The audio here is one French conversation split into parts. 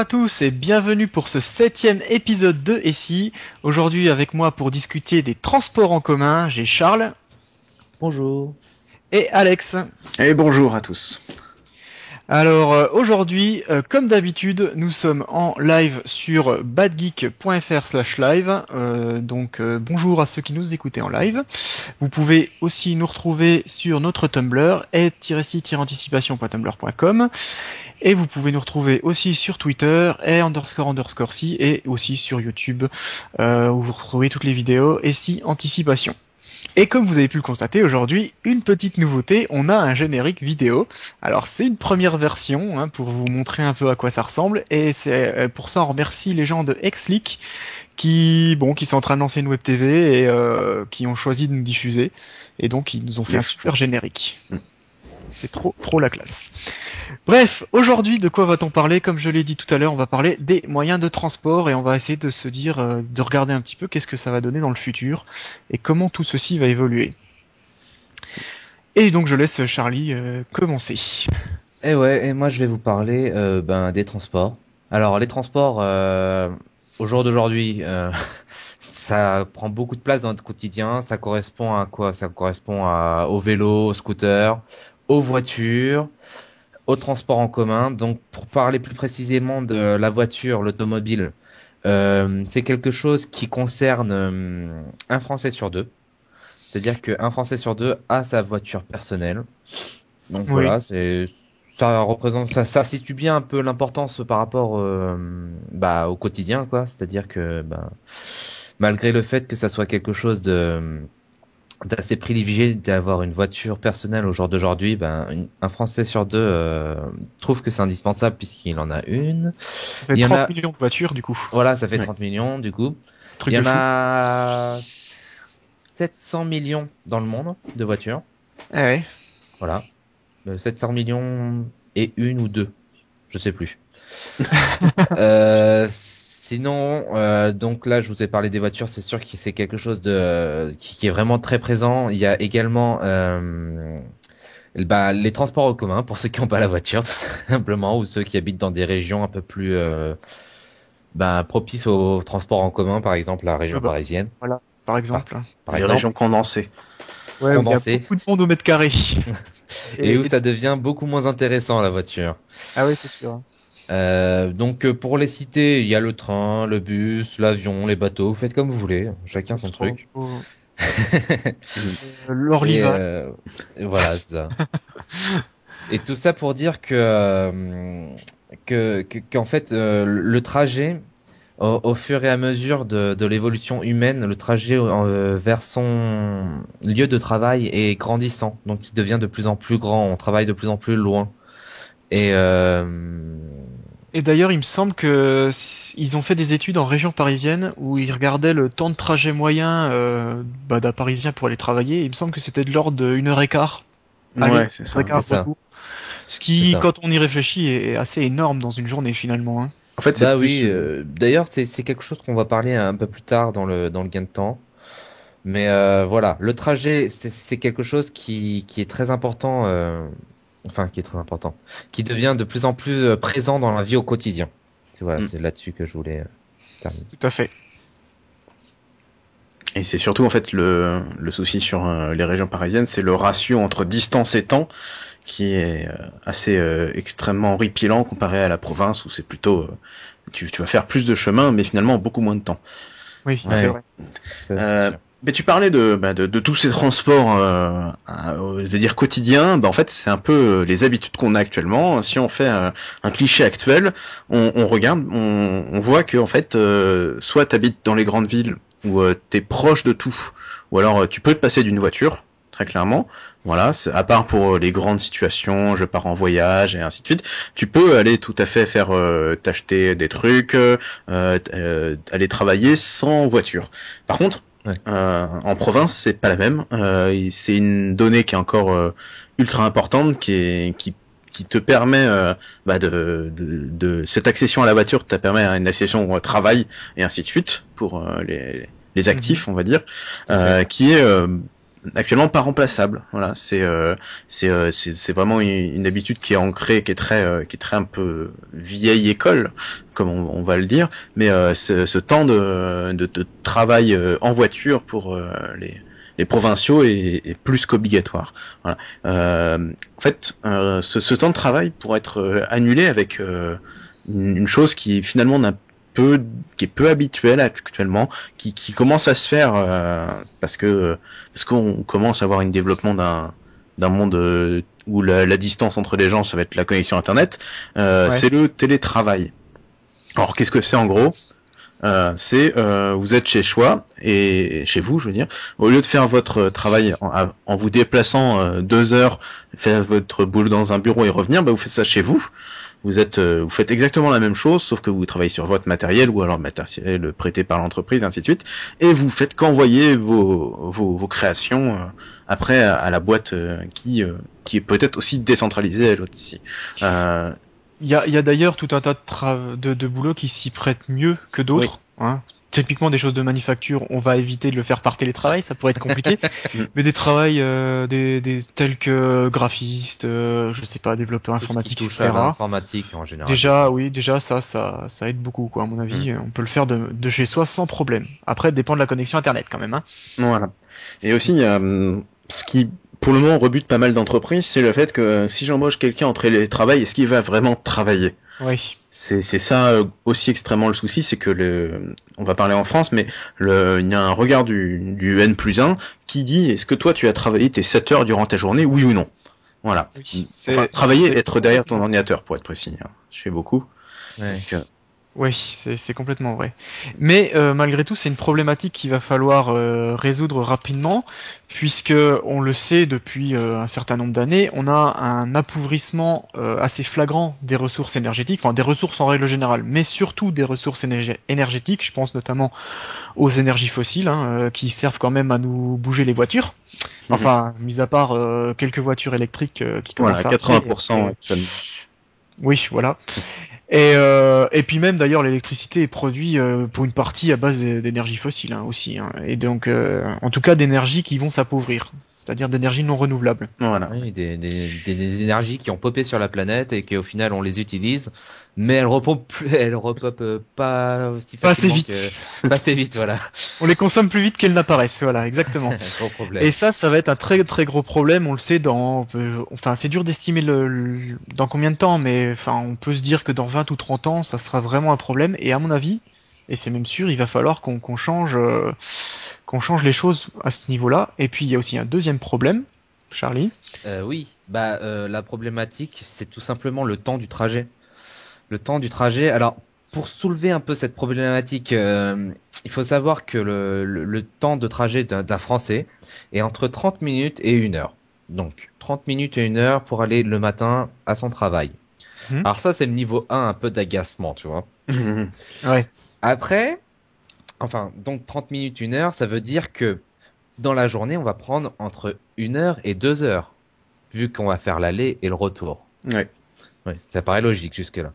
à tous et bienvenue pour ce 7e épisode de Et si. Aujourd'hui avec moi pour discuter des transports en commun, j'ai Charles. Bonjour. Et Alex. Et bonjour à tous. Alors aujourd'hui, comme d'habitude, nous sommes en live sur badgeek.fr/live. Bonjour à ceux qui nous écoutaient en live. Vous pouvez aussi nous retrouver sur notre Tumblr, et-si-anticipation.tumblr.com. Et vous pouvez nous retrouver aussi sur Twitter, __si, et aussi sur YouTube, où vous retrouvez toutes les vidéos Et si Anticipation. Et comme vous avez pu le constater aujourd'hui, une petite nouveauté, on a un générique vidéo. Alors c'est une première version, pour vous montrer un peu à quoi ça ressemble, et c'est pour ça on remercie les gens de Xleak qui sont en train de lancer une web TV et qui ont choisi de nous diffuser, et donc ils nous ont fait un super générique. C'est trop la classe. Bref, aujourd'hui, de quoi va-t-on parler? Comme je l'ai dit tout à l'heure, on va parler des moyens de transport et on va essayer de se dire, de regarder un petit peu qu'est-ce que ça va donner dans le futur et comment tout ceci va évoluer. Et donc je laisse Charlie commencer. Et moi je vais vous parler des transports. Alors les transports, au jour d'aujourd'hui, ça prend beaucoup de place dans notre quotidien. Ça correspond à quoi? Ça correspond au vélo, au scooter, aux voitures, au transport en commun. Donc pour parler plus précisément de la voiture, l'automobile, c'est quelque chose qui concerne un Français sur deux. C'est-à-dire qu'un Français sur deux a sa voiture personnelle. Donc Oui. voilà, ça représente, ça situe bien un peu l'importance par rapport au quotidien, quoi. C'est-à-dire que malgré le fait que ça soit quelque chose d'assez privilégié d'avoir une voiture personnelle au jour d'aujourd'hui, un Français sur deux trouve que c'est indispensable puisqu'il en a une. Ça fait Il y en 30 a... millions de voitures du coup. Voilà, ça fait Ouais. 30 millions du coup. Truc Il y de en fou. a 700 millions dans le monde de voitures. Ah ouais. Voilà. 700 millions et une ou deux. Je sais plus. Sinon, donc là, je vous ai parlé des voitures. C'est sûr que c'est quelque chose qui est vraiment très présent. Il y a également les transports en commun pour ceux qui n'ont pas la voiture, tout simplement, ou ceux qui habitent dans des régions un peu plus propices au transport en commun, par exemple la région parisienne. Voilà, par exemple. Par Les exemple, régions condensées. Ouais, où il y a condensées. beaucoup de monde au mètre carré. Et où ça devient beaucoup moins intéressant la voiture. Ah ouais, c'est sûr. Donc pour les citer, il y a le train, le bus, l'avion, les bateaux, vous faites comme vous voulez, chacun son truc. L'Orlival. Et voilà, c'est ça. Et tout ça pour dire qu'en fait le trajet au fur et à mesure de l'évolution humaine, le trajet vers son lieu de travail est grandissant, donc il devient de plus en plus grand, on travaille de plus en plus loin. Et d'ailleurs, il me semble que ils ont fait des études en région parisienne où ils regardaient le temps de trajet moyen d'un Parisien pour aller travailler. Il me semble que c'était de l'ordre de 1h15. Ouais, c'est ça. C'est ça. retour. Ce qui, C'est ça. quand on y réfléchit, est assez énorme dans une journée finalement. Hein. En fait, c'est oui, plus... d'ailleurs c'est quelque chose qu'on va parler un peu plus tard dans le gain de temps. Mais voilà, le trajet c'est quelque chose qui est très important. Qui est très important, qui devient de plus en plus présent dans la vie au quotidien. Voilà, c'est là-dessus que je voulais terminer. Tout à fait. Et c'est surtout en fait le souci sur les régions parisiennes, c'est le ratio entre distance et temps qui est assez extrêmement horripilant comparé à la province où c'est plutôt tu vas faire plus de chemin mais finalement beaucoup moins de temps. Oui, Ouais. c'est vrai. Ça, c'est sûr. Mais tu parlais de tous ces transports, c'est-à-dire quotidiens. En fait, c'est un peu les habitudes qu'on a actuellement. Si on fait un cliché actuel, on regarde, on voit que en fait, soit t'habites dans les grandes villes où t'es proche de tout, ou alors tu peux te passer d'une voiture, très clairement. Voilà, à part pour les grandes situations, je pars en voyage et ainsi de suite, tu peux aller tout à fait faire t'acheter des trucs, aller travailler sans voiture. Par contre, Ouais. en province, c'est pas la même. C'est une donnée qui est encore ultra importante, qui te permet de cette accession à la voiture te permet une accession au travail et ainsi de suite pour les actifs, on va dire, qui est actuellement pas remplaçable. Voilà, c'est vraiment une habitude qui est ancrée, qui est très un peu vieille école, comme on va le dire. Mais ce temps de travail en voiture pour les provinciaux est plus qu'obligatoire. Voilà. En fait, ce temps de travail pourrait être annulé avec une chose qui finalement qui est peu habituelle actuellement, qui commence à se faire parce qu'on commence à avoir un développement d'un monde où la distance entre les gens, ça va être la connexion internet. C'est le télétravail. Alors qu'est-ce que c'est en gros? Vous êtes chez soi et chez vous, je veux dire, au lieu de faire votre travail en vous déplaçant 2 heures, faire votre boulot dans un bureau et revenir, vous faites ça chez vous. Vous faites exactement la même chose, sauf que vous travaillez sur votre matériel ou alors matériel prêté par l'entreprise, ainsi de suite, et vous faites qu'envoyer vos créations après à la boîte qui est peut-être aussi décentralisée elle aussi. Il y a d'ailleurs tout un tas de boulots qui s'y prêtent mieux que d'autres. Oui. Hein. Typiquement des choses de manufacture, on va éviter de le faire par télétravail, ça pourrait être compliqué. Mais des travails tels que graphiste, je sais pas, développeur informatique, etc. Informatique en général. Déjà ça aide beaucoup quoi à mon avis. On peut le faire de chez soi sans problème. Après, ça dépend de la connexion internet quand même. Hein. Voilà. Et aussi, ce qui pour le moment rebute pas mal d'entreprises, c'est le fait que si j'embauche quelqu'un en télétravail, est-ce qu'il va vraiment travailler? Oui. C'est ça aussi extrêmement le souci, c'est que on va parler en France, mais il y a un regard du N+1 qui dit est-ce que toi tu as travaillé tes 7 heures durant ta journée, oui ou non? Voilà. Oui, travailler, être derrière ton ordinateur pour être précis. Hein. Je fais beaucoup. Ouais. Donc, oui, c'est complètement vrai. Mais malgré tout, c'est une problématique qu'il va falloir résoudre rapidement, puisque on le sait depuis un certain nombre d'années, on a un appauvrissement assez flagrant des ressources énergétiques, enfin des ressources en règle générale, mais surtout des ressources énergétiques. Je pense notamment aux énergies fossiles, qui servent quand même à nous bouger les voitures. Enfin, mis à part quelques voitures électriques qui commencent à 80% actuellement. Oui, voilà. Et puis même d'ailleurs l'électricité est produite pour une partie à base d'énergie fossile aussi, et donc en tout cas d'énergie qui vont s'appauvrir, c'est-à-dire d'énergie non renouvelable. Voilà. Oui, des énergies qui ont popé sur la planète et qu'au final on les utilise, mais elles repopent pas aussi facilement. Pas assez vite, voilà. On les consomme plus vite qu'elles n'apparaissent, voilà, exactement. Gros problème. Et ça va être un très très gros problème, on le sait enfin c'est dur d'estimer dans combien de temps, mais enfin on peut se dire que dans 20 ou 30 ans, ça sera vraiment un problème, et à mon avis, et c'est même sûr, il va falloir qu'on change les choses à ce niveau-là. Et puis il y a aussi un deuxième problème, Charlie. Oui, la problématique, c'est tout simplement le temps du trajet. Le temps du trajet. Alors, pour soulever un peu cette problématique, il faut savoir que le temps de trajet d'un Français est entre 30 minutes et 1 heure. Donc, 30 minutes et 1 heure pour aller le matin à son travail. Alors ça, c'est le niveau 1, un peu d'agacement, tu vois. Ouais. Après, donc 30 minutes, 1 heure, ça veut dire que dans la journée, on va prendre entre 1 heure et 2 heures, vu qu'on va faire l'aller et le retour. Ouais. Oui, ça paraît logique jusque-là.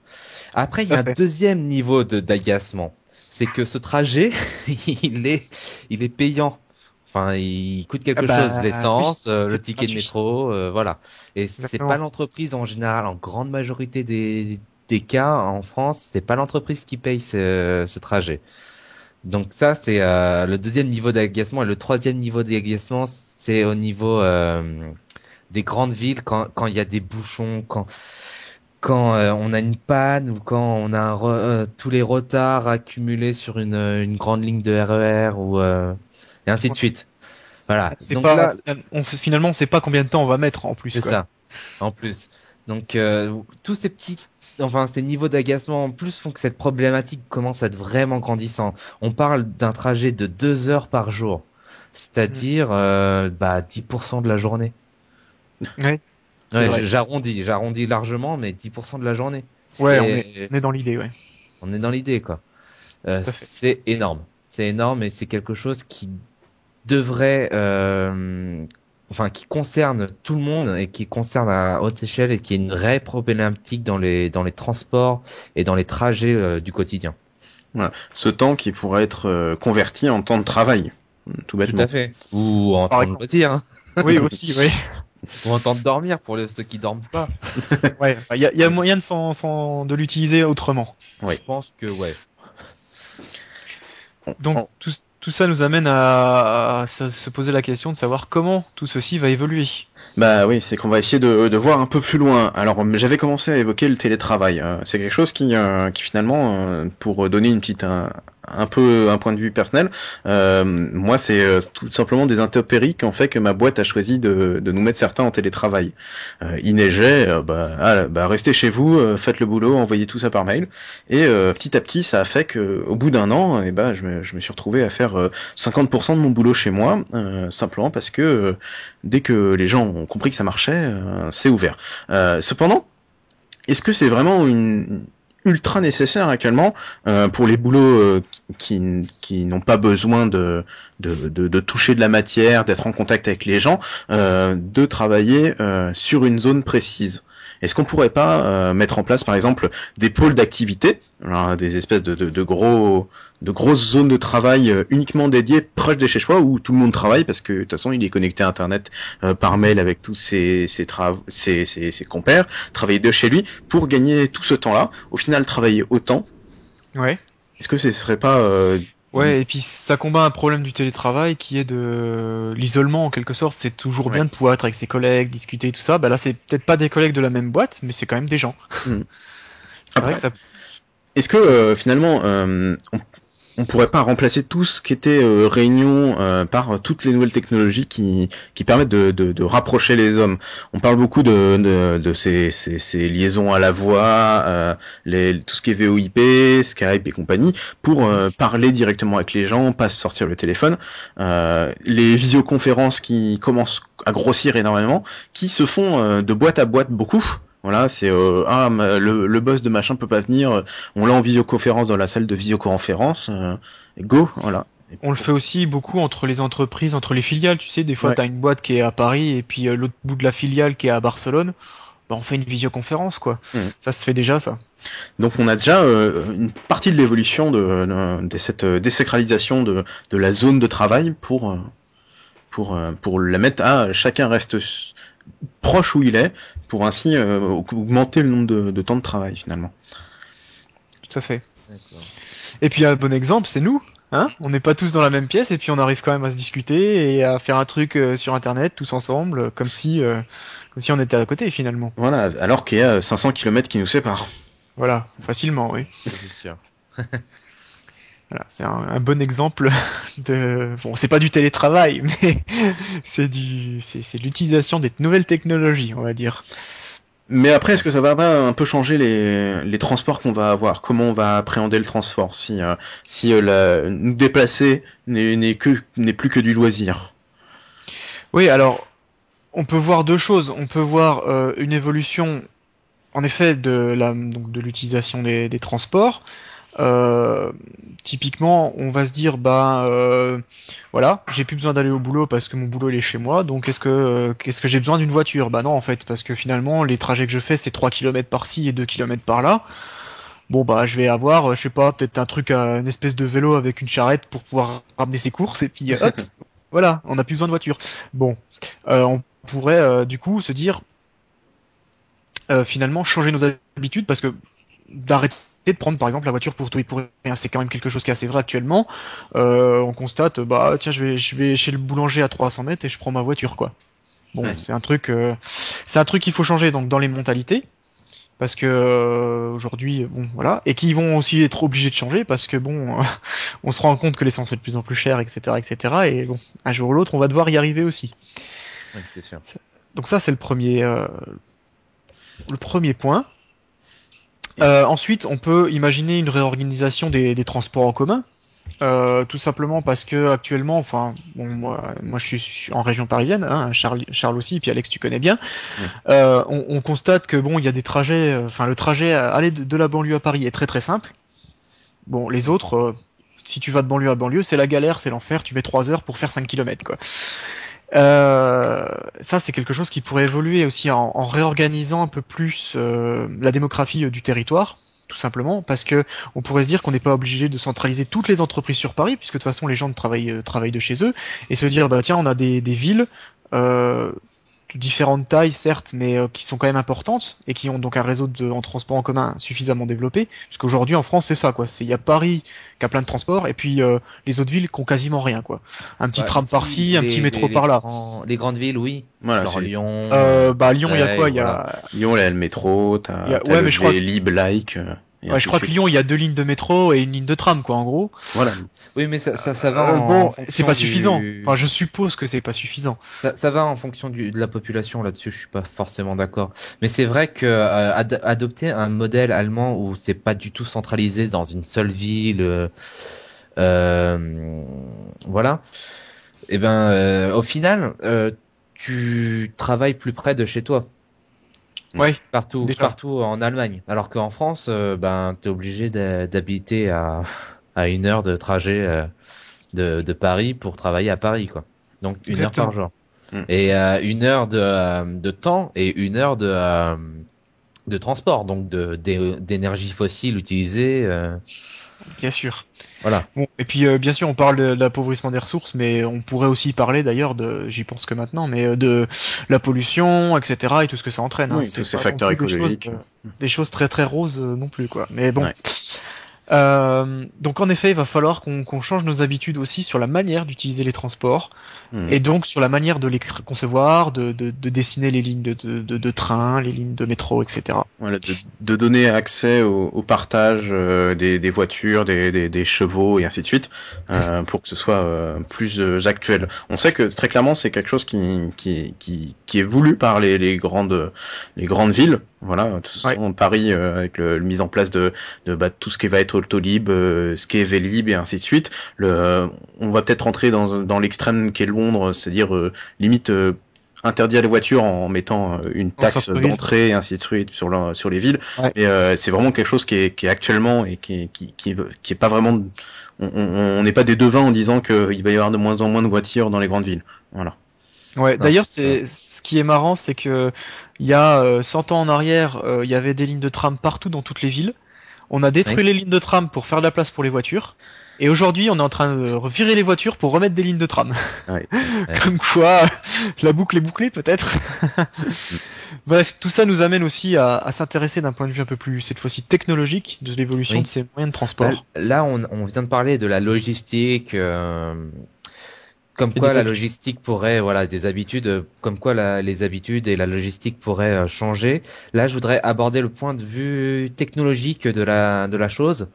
Après, il y a un deuxième niveau d'agacement. C'est que ce trajet, il est payant. Enfin, il coûte quelque chose, l'essence, le ticket de métro, voilà. Et c'est pas l'entreprise en général, en grande majorité des cas en France, c'est pas l'entreprise qui paye ce trajet. Donc ça, c'est le deuxième niveau d'agacement. Et le troisième niveau d'agacement, c'est au niveau des grandes villes, quand il y a des bouchons, quand on a une panne ou quand on a tous les retards accumulés sur une grande ligne de RER et ainsi de suite. Voilà. Finalement, on sait pas combien de temps on va mettre en plus. C'est ça. En plus. Donc tous ces niveaux d'agacement en plus font que cette problématique commence à être vraiment grandissant. On parle d'un trajet de 2 heures par jour, c'est-à-dire 10% de la journée. Oui. Ouais, j'arrondis largement, mais 10% de la journée. Ouais, on est dans l'idée, ouais. On est dans l'idée, quoi. C'est énorme. C'est énorme et c'est quelque chose qui devrait, qui concerne tout le monde et qui concerne à haute échelle et qui est une vraie problématique dans les transports et dans les trajets du quotidien. Voilà. Ce temps qui pourrait être converti en temps de travail. tout Tout bêtement. à fait. Ou en Par temps de exemple. loisir, hein. Oui, aussi, oui. Ou en temps de dormir pour ceux qui dorment pas. Ouais, il y a moyen de l'utiliser autrement. Oui. Je pense que ouais. Donc En- tout ça nous amène à se poser la question de savoir comment tout ceci va évoluer. Bah oui, c'est qu'on va essayer de voir un peu plus loin. Alors j'avais commencé à évoquer le télétravail. C'est quelque chose qui finalement, pour donner une petite un peu un point de vue personnel, moi c'est tout simplement des intempéries qui ont fait que ma boîte a choisi de nous mettre certains en télétravail. Il neigeait, restez chez vous, faites le boulot, envoyez tout ça par mail. Et petit à petit, ça a fait que au bout d'un an, je me suis retrouvé à faire 50% de mon boulot chez moi, simplement parce que dès que les gens ont compris que ça marchait, c'est ouvert. Cependant, est-ce que c'est vraiment une ultra nécessaire actuellement pour les boulots qui n'ont pas besoin de toucher de la matière, d'être en contact avec les gens, de travailler sur une zone précise? Est-ce qu'on pourrait pas mettre en place, par exemple, des pôles d'activité, des espèces de grosses zones de travail uniquement dédiées proches de chez soi, où tout le monde travaille parce que de toute façon il est connecté à Internet par mail avec tous ses compères, travailler de chez lui pour gagner tout ce temps-là. Au final, travailler autant. Ouais. Est-ce que ce serait pas Ouais, et puis ça combat un problème du télétravail qui est de l'isolement en quelque sorte. C'est toujours bien de pouvoir être avec ses collègues, discuter, tout ça. Bah là, c'est peut-être pas des collègues de la même boîte, mais c'est quand même des gens. Mm. C'est vrai que ça. Est-ce que finalement on pourrait pas remplacer tout ce qui était réunion par toutes les nouvelles technologies qui permettent de rapprocher les hommes? On parle beaucoup de ces liaisons à la voix, tout ce qui est VoIP, Skype et compagnie, pour parler directement avec les gens, pas se sortir le téléphone. Les visioconférences qui commencent à grossir énormément, qui se font de boîte à boîte beaucoup. Voilà, c'est le boss de machin peut pas venir, on l'a en visioconférence dans la salle de visioconférence, go, voilà. On le fait aussi beaucoup entre les entreprises, entre les filiales. Tu sais, des fois, Ouais. t'as une boîte qui est à Paris et puis l'autre bout de la filiale qui est à Barcelone. Bah, on fait une visioconférence, quoi. Ça se fait déjà, ça. Donc on a déjà une partie de l'évolution de cette désacralisation de la zone de travail pour la mettre à chacun reste proche où il est, pour ainsi augmenter le nombre de temps de travail finalement. Tout à fait. D'accord. Et puis un bon exemple, c'est nous. Hein, on n'est pas tous dans la même pièce et puis on arrive quand même à se discuter et à faire un truc sur internet tous ensemble, comme si on était à côté finalement. Voilà, alors qu'il y a 500 km qui nous séparent. Voilà, facilement, oui. C'est sûr. Voilà, c'est un bon exemple de. Bon, c'est pas du télétravail, mais c'est l'utilisation des nouvelles technologies, on va dire. Mais après, est-ce que ça va pas un peu changer les transports qu'on va avoir? Comment on va appréhender le transport si nous déplacer n'est plus que du loisir? Oui, alors on peut voir deux choses. On peut voir une évolution, en effet, donc de l'utilisation des transports. Typiquement, on va se dire, voilà, j'ai plus besoin d'aller au boulot parce que mon boulot il est chez moi, donc qu'est-ce que j'ai besoin d'une voiture? Bah non, en fait, parce que finalement, les trajets que je fais, c'est 3 km par-ci et 2 km par-là. Bon, bah, je vais avoir, je sais pas, peut-être un truc, une espèce de vélo avec une charrette pour pouvoir ramener ses courses, et puis hop, voilà, on n'a plus besoin de voiture. Bon, on pourrait, du coup, se dire, finalement, changer nos habitudes, parce que d'arrêter de prendre par exemple la voiture pour tout et pour rien, c'est quand même quelque chose qui est assez vrai actuellement. On constate, tiens, je vais chez le boulanger à 300 mètres et je prends ma voiture, quoi. Bon, Ouais. c'est un truc qu'il faut changer donc dans les mentalités, parce que aujourd'hui, bon, voilà, et qui vont aussi être obligés de changer parce que bon, on se rend compte que l'essence est de plus en plus chère, etc., etc. Et bon, un jour ou l'autre, on va devoir y arriver aussi. Oui, c'est sûr. Donc ça, c'est le premier point. Ensuite, on peut imaginer une réorganisation des transports en commun, tout simplement parce que actuellement, enfin, bon, moi je suis en région parisienne, hein, Charles aussi, et puis Alex, tu connais bien. Oui. On constate que bon, il y a des trajets, enfin, le trajet à aller de la banlieue à Paris est très très simple. Bon, les autres, si tu vas de banlieue à banlieue, c'est la galère, c'est l'enfer. Tu mets 3 heures pour faire 5 km, quoi. Ça, c'est quelque chose qui pourrait évoluer aussi en réorganisant un peu plus la démographie du territoire, tout tout simplement parce que on pourrait se dire qu'on n'est pas obligé de centraliser toutes les entreprises sur Paris, puisque de toute façon les gens travaillent de chez eux, et se dire bah tiens on a des villes de différentes tailles certes, mais qui sont quand même importantes et qui ont donc un réseau en transport en commun suffisamment développé. Parce qu'aujourd'hui en France c'est ça quoi, il y a Paris qui a plein de transports et puis les autres villes qui ont quasiment rien quoi. Un petit tram par-ci, un petit métro par-là. Les grandes villes, oui. Voilà, genre Lyon. Lyon il y a quoi? Il y a Lyon, il y a le métro, t'as ouais, mais les Lib-like. Ouais, je crois que Lyon, il y a 2 lignes de métro et une ligne de tram, quoi, en gros. Voilà. Oui, mais ça va. Bon, c'est pas suffisant. Enfin, je suppose que c'est pas suffisant. Ça va en fonction de la population là-dessus. Je suis pas forcément d'accord. Mais c'est vrai que adopter un modèle allemand où c'est pas du tout centralisé dans une seule ville, voilà. Et ben, au final, tu travailles plus près de chez toi. Ouais, partout en Allemagne. Alors qu'en France, t'es obligé d'habiter à 1 heure de trajet de Paris pour travailler à Paris, quoi. Donc 1 heure par jour. Et 1 heure de temps et 1 heure de transport, donc d'énergie fossile utilisée. Bien sûr. Voilà. Bon, et puis bien sûr on parle de l'appauvrissement des ressources, mais on pourrait aussi parler d'ailleurs j'y pense que maintenant, mais de la pollution, etc. et tout ce que ça entraîne. Oui, tous ces facteurs écologiques. Des choses très très roses non plus quoi. Mais bon. Ouais. Donc en effet, il va falloir qu'on change nos habitudes aussi sur la manière d'utiliser les transports et donc sur la manière de les concevoir, de dessiner les lignes de train, les lignes de métro, etc. Voilà, de donner accès au partage des voitures, des chevaux et ainsi de suite, pour que ce soit plus actuel. On sait que très clairement c'est quelque chose qui est voulu par les grandes villes. Voilà, de toute façon, Paris avec le mise en place de tout ce qui va être Autolib, ce qui est Vélib et ainsi de suite. On va peut-être rentrer dans l'extrême qui est Londres, c'est-à-dire limite interdire les voitures en mettant une taxe d'entrée et ainsi de suite sur les villes. Ouais. Et c'est vraiment quelque chose qui est actuellement et qui est pas vraiment. On n'est pas des devins en disant qu'il va y avoir de moins en moins de voitures dans les grandes villes. Voilà. Ouais, d'ailleurs, ce qui est marrant, c'est que il y a 100 ans en arrière, il y avait des lignes de tram partout dans toutes les villes. On a détruit les lignes de tram pour faire de la place pour les voitures. Et aujourd'hui, on est en train de virer les voitures pour remettre des lignes de tram. Ouais. Comme quoi, la boucle est bouclée peut-être. Bref, tout ça nous amène aussi à s'intéresser d'un point de vue un peu plus, cette fois-ci technologique, de l'évolution de ces moyens de transport. Là, on vient de parler de la logistique. Comme quoi la logistique pourrait, des habitudes, comme quoi les habitudes et la logistique pourraient changer. Là, je voudrais aborder le point de vue technologique de la chose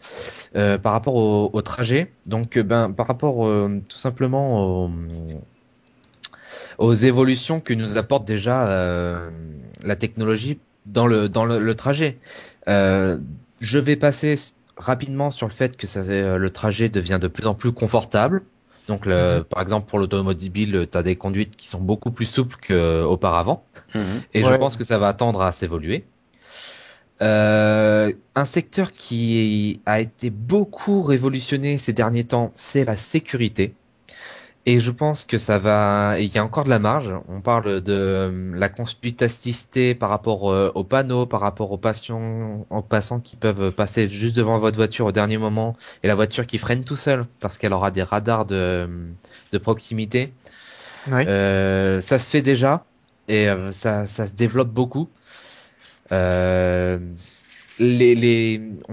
par rapport au trajet. Donc, par rapport tout simplement aux évolutions que nous apporte déjà la technologie dans le trajet. Je vais passer rapidement sur le fait que le trajet devient de plus en plus confortable. Donc, par exemple, pour l'automobile, tu as des conduites qui sont beaucoup plus souples qu'auparavant. Et je pense que ça va tendre à s'évoluer. Un secteur qui a été beaucoup révolutionné ces derniers temps, c'est la sécurité. Et je pense que il y a encore de la marge. On parle de la conspicacité par rapport aux panneaux, par rapport aux passants qui peuvent passer juste devant votre voiture au dernier moment, et la voiture qui freine tout seul parce qu'elle aura des radars de proximité. Ouais. Ça se fait déjà et ça se développe beaucoup. On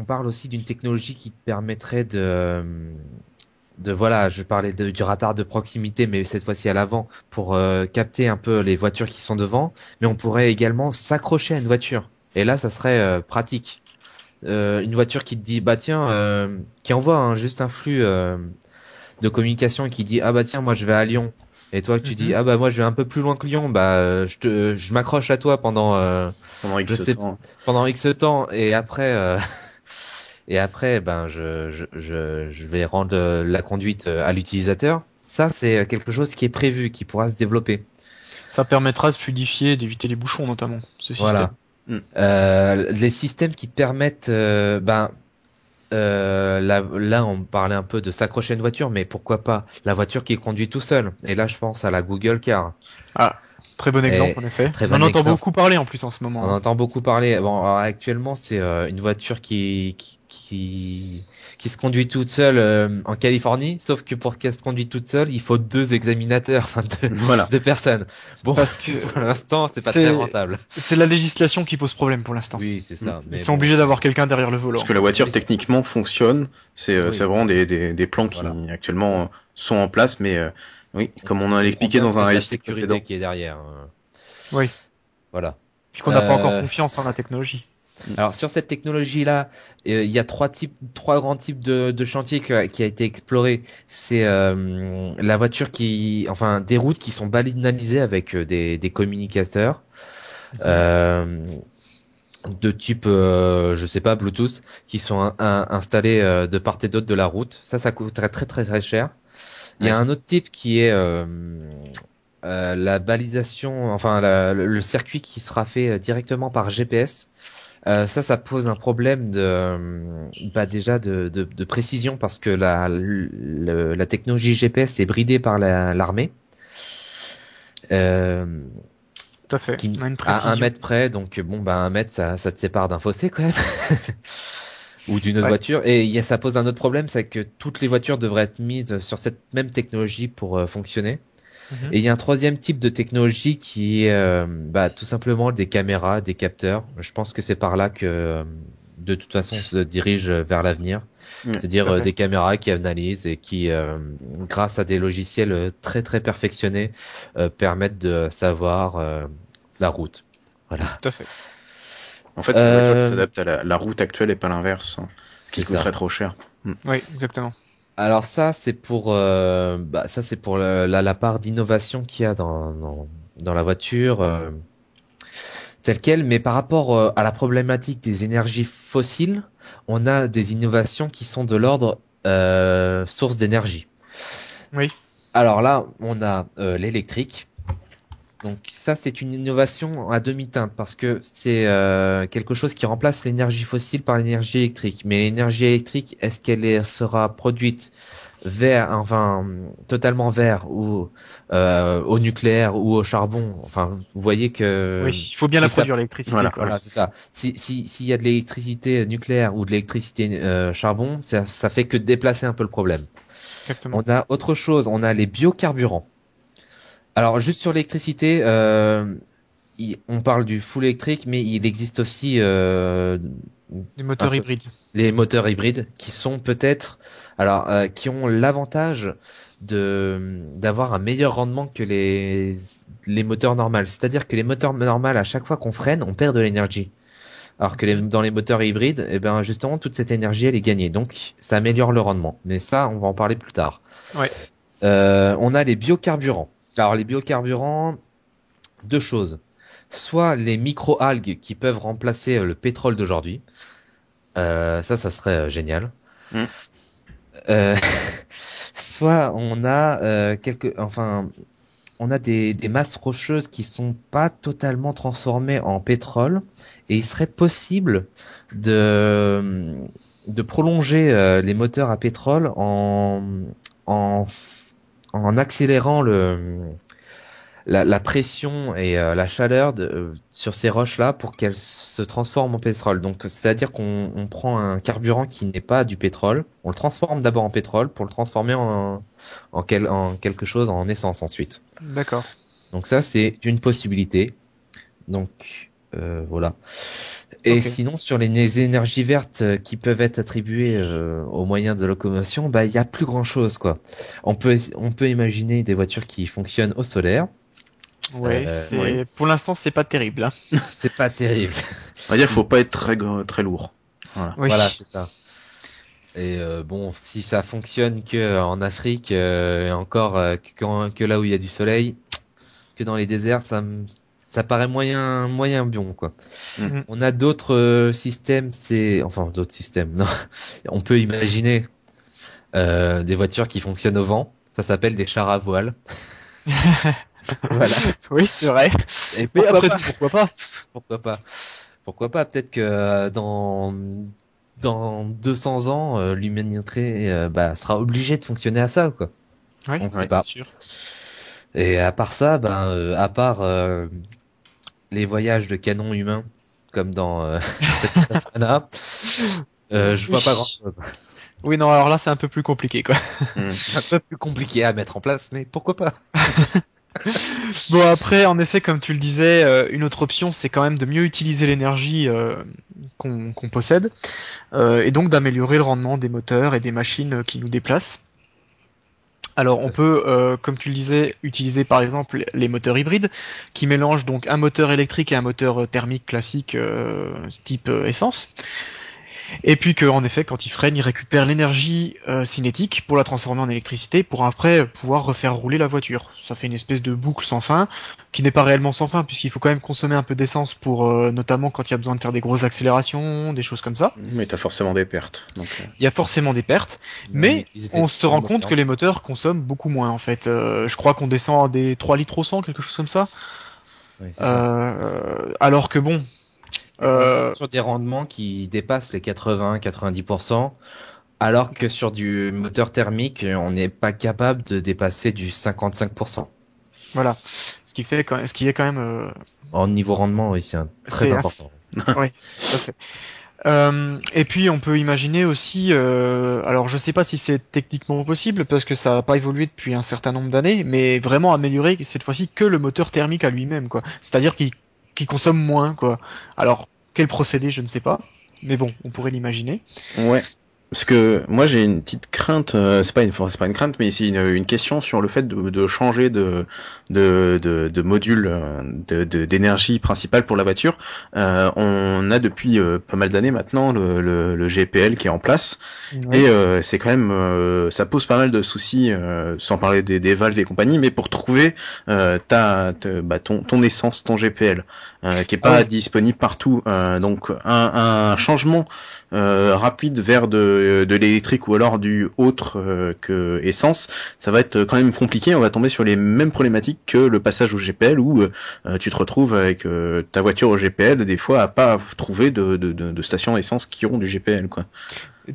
parle aussi d'une technologie qui te permettrait je parlais du radar de proximité, mais cette fois-ci à l'avant, pour capter un peu les voitures qui sont devant. Mais on pourrait également s'accrocher à une voiture. Et là, ça serait pratique. Une voiture qui te dit, qui envoie juste un flux de communication et qui dit, moi je vais à Lyon. Et toi, tu dis, moi je vais un peu plus loin que Lyon. Je m'accroche à toi pendant X temps. Et après. Je vais rendre la conduite à l'utilisateur. Ça, c'est quelque chose qui est prévu, qui pourra se développer. Ça permettra de fluidifier, d'éviter les bouchons, notamment, ce système. Les systèmes qui te permettent, là, on parlait un peu de s'accrocher à une voiture, mais pourquoi pas la voiture qui conduit tout seul. Et là, je pense à la Google Car. Très bon exemple, en effet. très On bon en entend exemple. beaucoup parler en plus en ce On moment. entend beaucoup parler. Bon, alors, actuellement, c'est une voiture qui se conduit toute seule en Californie, sauf que pour qu'elle se conduise toute seule, il faut 2 examinateurs, enfin Voilà. deux personnes. Bon, Parce que pour l'instant, c'est pas c'est- très rentable. c'est la législation qui pose problème pour l'instant. Oui, c'est ça. Ils Mais sont bon, obligés d'avoir quelqu'un derrière le volant. Parce que la voiture Mais c'est- techniquement fonctionne. C'est Oui. c'est vraiment des plans qui Voilà. actuellement sont en place, mais oui, comme on a Le expliqué problème, dans un c'est la récit sécurité précédent. qui est derrière. Hein. Oui. Voilà. Puis qu'on n'a pas encore Euh, confiance en la technologie. Alors sur cette technologie-là, il y a trois grands types de chantiers qui a été exploré. C'est la voiture enfin des routes qui sont banalisées avec des communicateurs de type, je sais pas, Bluetooth, qui sont installés de part et d'autre de la route. Ça coûterait très très très cher. Il y a Ouais. un autre type qui est la balisation, enfin le circuit qui sera fait directement par GPS. Ça pose un problème déjà de précision parce que la technologie GPS est bridée par l'armée. Tout à fait. Qui, On a une à précision. 1 mètre près, donc bon, bah 1 mètre, ça te sépare d'un fossé quand même. Ou d'une autre Ouais. voiture. Et ça pose un autre problème, c'est que toutes les voitures devraient être mises sur cette même technologie pour fonctionner. Mhm. Et il y a un troisième type de technologie qui est tout simplement des caméras, des capteurs. Je pense que c'est par là que de toute façon on se dirige vers l'avenir. C'est-à-dire tout à fait. des caméras qui analysent et qui, grâce à des logiciels très très perfectionnés, permettent de savoir la route. Voilà, Tout à fait. En fait, c'est une voiture qui Euh, s'adapte à la route actuelle et pas l'inverse, hein, ce qui c'est ça. coûterait trop cher. Oui, exactement. Alors ça, c'est pour la part d'innovation qu'il y a dans la voiture telle quelle. Mais par rapport à la problématique des énergies fossiles, on a des innovations qui sont de l'ordre source d'énergie. Oui. Alors là, on a l'électrique. Donc ça, c'est une innovation à demi-teinte parce que c'est quelque chose qui remplace l'énergie fossile par l'énergie électrique. Mais l'énergie électrique, est-ce qu'elle sera produite totalement vert ou au nucléaire ou au charbon? Enfin, vous voyez que Oui, il faut bien si la ça- produire l'électricité. Voilà. quoi. Voilà, c'est ça. S'il y a de l'électricité nucléaire ou de l'électricité charbon, ça fait que déplacer un peu le problème. Exactement. On a autre chose, on a les biocarburants. Alors, juste sur l'électricité, on parle du full électrique, mais il existe aussi Des moteurs un peu hybrides. les moteurs hybrides qui sont qui ont l'avantage d'avoir un meilleur rendement que les moteurs normaux. C'est-à-dire que les moteurs normaux, à chaque fois qu'on freine, on perd de l'énergie. Alors que dans les moteurs hybrides, eh ben justement, toute cette énergie, elle est gagnée. Donc, ça améliore le rendement. Mais ça, on va en parler plus tard. Ouais. On a les biocarburants. Alors, les biocarburants, deux choses. Soit les micro-algues qui peuvent remplacer le pétrole d'aujourd'hui. Ça serait génial. Mm. Euh, soit on a on a des masses rocheuses qui sont pas totalement transformées en pétrole et il serait possible de prolonger les moteurs à pétrole en, en accélérant la pression et la chaleur sur ces roches-là pour qu'elles se transforment en pétrole. Donc, c'est-à-dire qu'on prend un carburant qui n'est pas du pétrole, on le transforme d'abord en pétrole pour le transformer en quelque chose, en essence ensuite. D'accord. Donc ça, c'est une possibilité. Donc, voilà. Et Ok. sinon, sur les énergies vertes qui peuvent être attribuées aux moyens de locomotion, il y a plus grand-chose, quoi. On peut imaginer des voitures qui fonctionnent au solaire. Ouais, oui. pour l'instant, c'est pas terrible. Hein. C'est pas terrible. On va dire, faut pas être très lourd. Voilà. Oui. Voilà, c'est ça. Et bon, si ça fonctionne que en Afrique, et encore que là où il y a du soleil, que dans les déserts, ça paraît moyen bien, quoi. Mhm. On a d'autres systèmes, d'autres systèmes. Non, on peut imaginer des voitures qui fonctionnent au vent. Ça s'appelle des chars à voile. Voilà. Oui, c'est vrai. Et Mais pourquoi après pas tout, pourquoi pas? Pourquoi pas? Pourquoi pas? Peut-être que dans 200 ans, l'humanité sera obligée de fonctionner à ça, quoi. Oui, On ne sait Ouais. pas. sûr. Et à part ça, à part les voyages de canons humains, comme dans Anna, je vois pas grand-chose. Oui, non, alors là, c'est un peu plus compliqué, quoi. Un peu plus compliqué à mettre en place, mais pourquoi pas? Bon, après, en effet, comme tu le disais, une autre option, c'est quand même de mieux utiliser l'énergie qu'on possède, et donc d'améliorer le rendement des moteurs et des machines qui nous déplacent. Alors, on peut, comme tu le disais, utiliser par exemple les moteurs hybrides, qui mélangent donc un moteur électrique et un moteur thermique classique type essence. Et puis que, en effet, quand il freine, il récupère l'énergie cinétique pour la transformer en électricité, pour après pouvoir refaire rouler la voiture. Ça fait une espèce de boucle sans fin, qui n'est pas réellement sans fin, puisqu'il faut quand même consommer un peu d'essence pour, notamment quand il y a besoin de faire des grosses accélérations, des choses comme ça. Mais t'as forcément des pertes. Donc, Il y a forcément des pertes, mais on se rend compte que les moteurs consomment beaucoup moins, en fait. Je crois qu'on descend à des 3 litres au 100, quelque chose comme ça. Oui, c'est ça. Alors que bon... Sur des rendements qui dépassent les 80-90%, alors que sur du moteur thermique, on n'est pas capable de dépasser du 55%. Voilà. Ce qui est quand même... En niveau rendement, oui, c'est très important. Oui, tout à fait. Et puis on peut imaginer aussi, alors je sais pas si c'est techniquement possible parce que ça n'a pas évolué depuis un certain nombre d'années, mais vraiment améliorer cette fois-ci que le moteur thermique à lui-même, quoi. C'est-à-dire qu'il consomme moins, quoi. Alors quel procédé, je ne sais pas, mais bon, on pourrait l'imaginer. ouais. Parce que moi j'ai une petite crainte, c'est pas une crainte, mais c'est une question sur le fait de changer de module d'énergie principale pour la voiture. On a depuis pas mal d'années maintenant le GPL qui est en place, Ouais. et c'est quand même ça pose pas mal de soucis, sans parler des valves et compagnie, mais pour trouver ton essence, ton GPL, qui est pas disponible partout. Donc un changement rapide vers de l'électrique ou alors du autre que essence, ça va être quand même compliqué. On va tomber sur les mêmes problématiques que le passage au GPL où tu te retrouves avec ta voiture au GPL des fois à pas trouver de stations d'essence qui ont du GPL, quoi.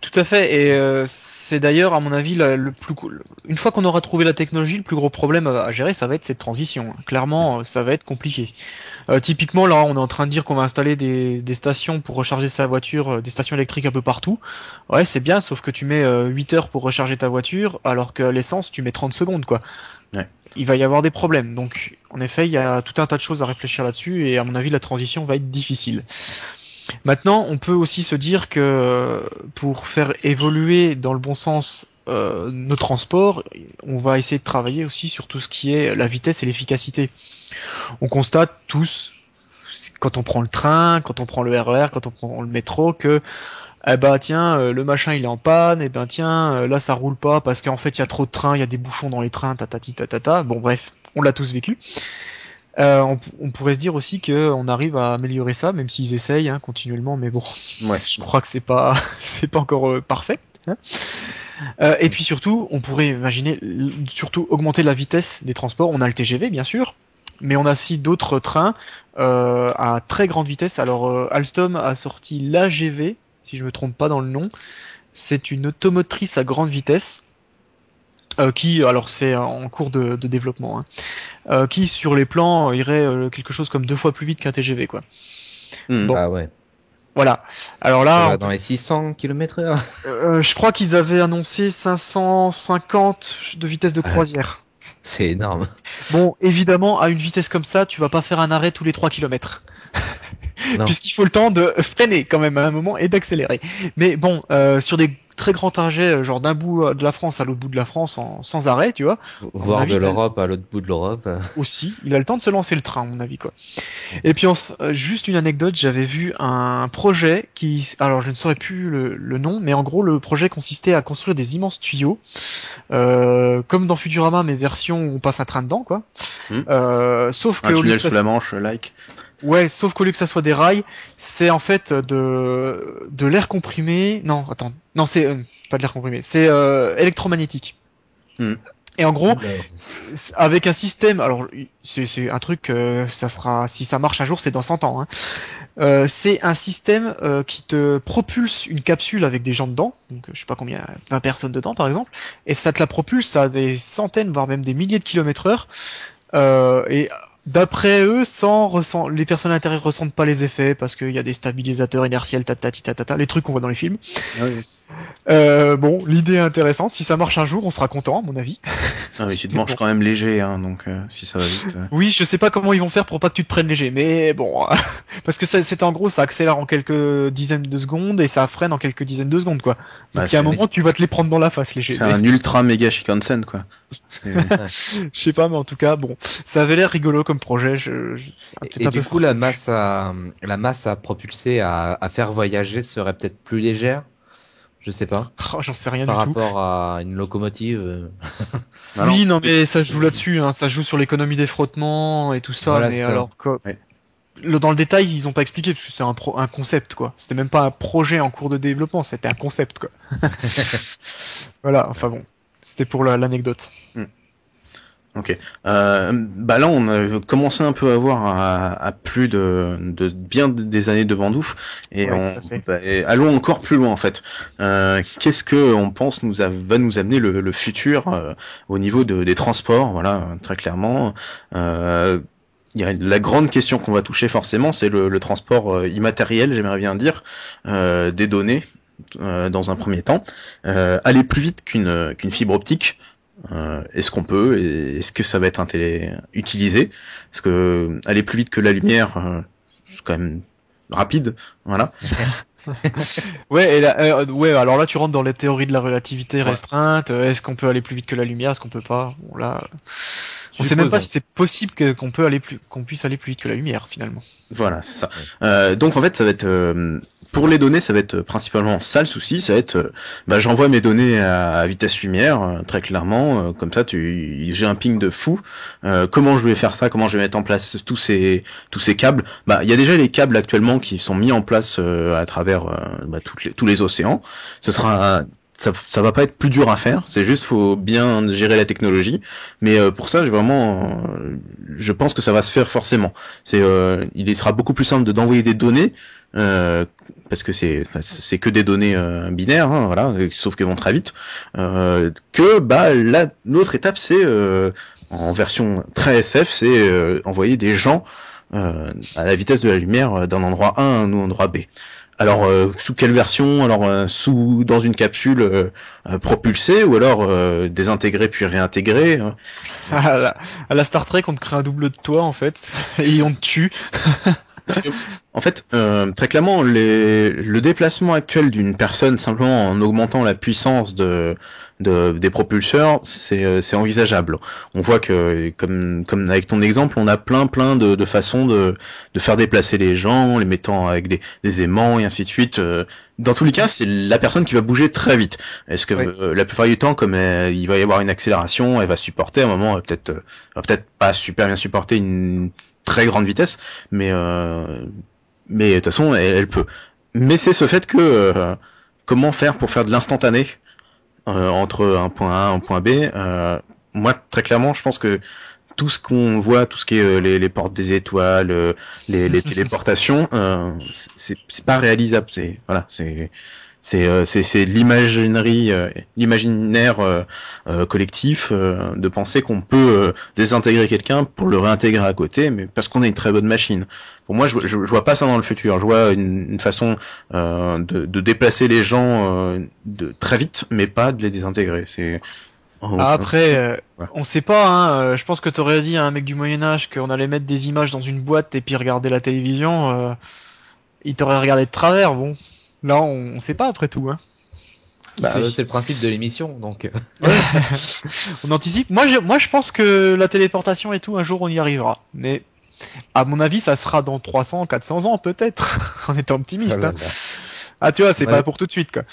Tout à fait, et c'est d'ailleurs à mon avis une fois qu'on aura trouvé la technologie, le plus gros problème à gérer, ça va être cette transition. Clairement, ça va être compliqué. Typiquement, là, on est en train de dire qu'on va installer des stations pour recharger sa voiture, des stations électriques un peu partout. Ouais, c'est bien, sauf que tu mets 8 heures pour recharger ta voiture, alors que l'essence, tu mets 30 secondes, quoi. Ouais. Il va y avoir des problèmes. Donc, en effet, il y a tout un tas de choses à réfléchir là-dessus, et à mon avis, la transition va être difficile. Maintenant, on peut aussi se dire que pour faire évoluer dans le bon sens nos transports, on va essayer de travailler aussi sur tout ce qui est la vitesse et l'efficacité. On constate tous, quand on prend le train, quand on prend le RER, quand on prend le métro, que le machin il est en panne, là ça roule pas parce qu'en fait il y a trop de trains, il y a des bouchons dans les trains, tatati tatata. Bon bref, on l'a tous vécu. On pourrait se dire aussi qu'on arrive à améliorer ça, même s'ils essayent continuellement, mais bon, Ouais. je crois que c'est pas encore parfait. Hein. Et puis surtout, on pourrait imaginer surtout augmenter la vitesse des transports. On a le TGV bien sûr, mais on a aussi d'autres trains à très grande vitesse. Alors Alstom a sorti l'AGV, si je me trompe pas dans le nom. C'est une automotrice à grande vitesse. Alors c'est en cours de développement, qui sur les plans irait quelque chose comme 2 fois plus vite qu'un TGV, quoi. Bon, Ah ouais. voilà. Alors là, Dans les 600 km/h. je crois qu'ils avaient annoncé 550 de vitesse de croisière. C'est énorme. Bon, évidemment, à une vitesse comme ça, tu vas pas faire un arrêt tous les 3 km. Non. Puisqu'il faut le temps de freiner quand même à un moment et d'accélérer. Mais bon, sur des très grands trajets, genre d'un bout de la France à l'autre bout de la France sans arrêt, tu vois. Voir de l'Europe à l'autre bout de l'Europe. Aussi, il a le temps de se lancer le train, à mon avis, quoi. Et puis, juste une anecdote, j'avais vu un projet alors je ne saurais plus le nom, mais en gros, le projet consistait à construire des immenses tuyaux, comme dans Futurama, mais version où on passe un train dedans, quoi. Sauf que Un au lieu tunnel que ça sous la Manche, like. Ouais, sauf qu'au lieu que ça soit des rails, c'est en fait de l'air comprimé. Non, attends. Non, c'est pas de l'air comprimé, c'est électromagnétique. Et en gros, avec un système, alors c'est un truc, ça sera, si ça marche un jour, c'est dans 100 ans. C'est un système qui te propulse une capsule avec des gens dedans, donc je sais pas combien, 20 personnes dedans par exemple, et ça te la propulse à des centaines, voire même des milliers de kilomètres heure, Et d'après eux, les personnes à l'intérieur ressentent pas les effets parce qu'il y a des stabilisateurs inertiels, les trucs qu'on voit dans les films. Ah oui. Bon, l'idée est intéressante. Si ça marche un jour, on sera content, à mon avis. Ah oui, tu te manges quand même léger, hein, donc si ça va vite. Oui, je sais pas comment ils vont faire pour pas que tu te prennes léger, mais bon, parce que c'est en gros, ça accélère en quelques dizaines de secondes et ça freine en quelques dizaines de secondes, quoi. Donc il y a un moment, tu vas te les prendre dans la face léger. C'est un ultra méga Shikansen, quoi. Je sais pas, mais en tout cas, bon, ça avait l'air rigolo comme projet. Et du coup, la masse à propulser, à faire voyager serait peut-être plus légère. Je sais pas. Oh, j'en sais rien par du tout. rapport à une locomotive. Oui, non, mais ça joue là-dessus, hein. Ça joue sur l'économie des frottements et tout ça. Voilà, mais ça. alors, quoi. Ouais. Dans le détail, ils ont pas expliqué parce que c'est un concept, quoi. C'était même pas un projet en cours de développement, c'était un concept, quoi. Voilà. Enfin bon, c'était pour l'anecdote. Ok. Bah là, on a commencé un peu à voir à plus de bien des années devant nous, et Ouais, tout à fait. et allons encore plus loin en fait. Qu'est-ce que on pense va nous amener le futur au niveau des transports, voilà, très clairement. Il y a la grande question qu'on va toucher forcément, c'est le transport immatériel, j'aimerais bien dire, des données dans un premier temps, aller plus vite qu'une fibre optique. Est-ce qu'on peut, est-ce que ça va être utilisé? Parce que aller plus vite que la lumière, c'est quand même rapide, voilà. Ouais, ouais, alors là, tu rentres dans les théories de la relativité restreinte. Est-ce qu'on peut aller plus vite que la lumière? Est-ce qu'on peut pas? Bon, là, on sait même pas si c'est possible qu'on puisse aller plus vite que la lumière, finalement. Voilà, c'est ça. Donc en fait, ça va être pour les données, ça va être principalement ça le souci. Ça va être, j'envoie mes données à vitesse lumière, très clairement. Comme ça, j'ai un ping de fou. Comment je vais faire ça? Comment je vais mettre en place tous ces câbles? Il y a déjà les câbles actuellement qui sont mis en place à travers tous les océans. Ça va pas être plus dur à faire, c'est juste faut bien gérer la technologie, mais pour ça je pense que ça va se faire forcément. Il sera beaucoup plus simple d'envoyer des données parce que c'est que des données binaires, hein, voilà, sauf qu'elles vont très vite. L'autre étape c'est en version très SF, c'est envoyer des gens à la vitesse de la lumière d'un endroit A à un endroit B. Alors sous quelle version? Alors dans une capsule propulsée, ou alors désintégrée puis réintégrée. À la Star Trek, on te crée un double de toi en fait, et on te tue. En fait, très clairement, le déplacement actuel d'une personne simplement en augmentant la puissance des propulseurs, c'est envisageable. On voit que, comme avec ton exemple, on a plein de façons de faire déplacer les gens, les mettant avec des aimants et ainsi de suite. Dans tous les cas, c'est la personne qui va bouger très vite. Est-ce que la plupart du temps, comme il va y avoir une accélération, elle va supporter à un moment, peut-être pas super bien supporter une très grande vitesse, mais de toute façon elle peut. Mais c'est ce fait que comment faire pour faire de l'instantané entre un point A et un point B. Moi très clairement je pense que tout ce qu'on voit, tout ce qui est les portes des étoiles, les téléportations, c'est pas réalisable. C'est l'imaginaire collectif de penser qu'on peut désintégrer quelqu'un pour le réintégrer à côté, mais parce qu'on a une très bonne machine. Pour moi, je vois pas ça dans le futur. Je vois une façon de déplacer les gens très vite, mais pas de les désintégrer. Après, on sait pas, hein. Je pense que t'aurais dit à un mec du Moyen-Âge qu'on allait mettre des images dans une boîte et puis regarder la télévision, il t'aurait regardé de travers, bon. Là, on sait pas après tout, hein. C'est le principe de l'émission, donc. On anticipe. Moi, je pense que la téléportation et tout, un jour, on y arrivera. Mais, à mon avis, ça sera dans 300, 400 ans, peut-être. En étant optimiste, hein. Ah, tu vois, c'est pas pour tout de suite, quoi.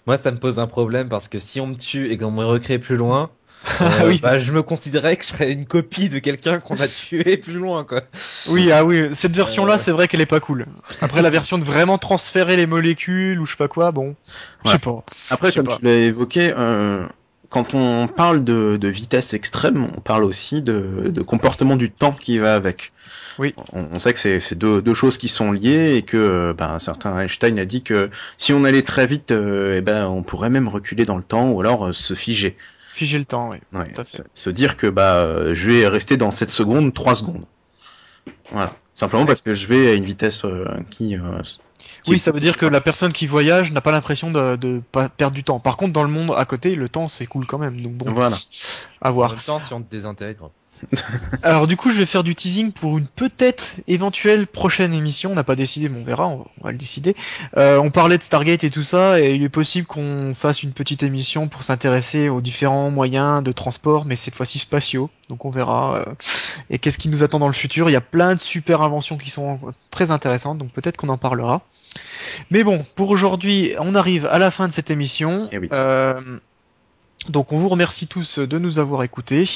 Moi, ça me pose un problème parce que si on me tue et qu'on me recrée plus loin, je me considérais que je serais une copie de quelqu'un qu'on a tué plus loin, quoi. Oui, cette version-là, c'est vrai qu'elle est pas cool. Après, la version de vraiment transférer les molécules ou je sais pas quoi, bon, je sais pas. Après, comme tu l'as évoqué, quand on parle de vitesse extrême, on parle aussi de comportement du temps qui va avec. Oui. On sait que c'est deux choses qui sont liées et que un certain Einstein a dit que si on allait très vite, on pourrait même reculer dans le temps ou alors se figer. Figer le temps, oui. Ouais, Tout à fait. se dire que je vais rester dans cette seconde 3 secondes. Voilà. Simplement parce que je vais à une vitesse qui Oui, ça veut dire que la personne qui voyage n'a pas l'impression de pas perdre du temps. Par contre, dans le monde à côté, le temps c'est cool quand même. Donc bon, Voilà. à En voir. même temps, si on te désintègre. Alors du coup, je vais faire du teasing pour une peut-être éventuelle prochaine émission. On n'a pas décidé, mais on verra, on va le décider. On parlait de Stargate et tout ça, et il est possible qu'on fasse une petite émission pour s'intéresser aux différents moyens de transport, mais cette fois-ci spatiaux. Donc on verra. Et qu'est-ce qui nous attend dans le futur. Il y a plein de super inventions qui sont très intéressantes, donc peut-être qu'on en parlera. Mais bon, pour aujourd'hui, on arrive à la fin de cette émission. Eh oui. Donc on vous remercie tous de nous avoir écoutés.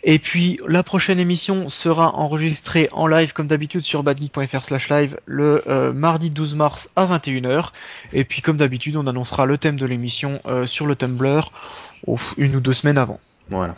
Et puis la prochaine émission sera enregistrée en live comme d'habitude sur badgeek.fr/live le mardi 12 mars à 21h. Et puis comme d'habitude on annoncera le thème de l'émission sur le Tumblr 1 ou 2 semaines avant. Voilà.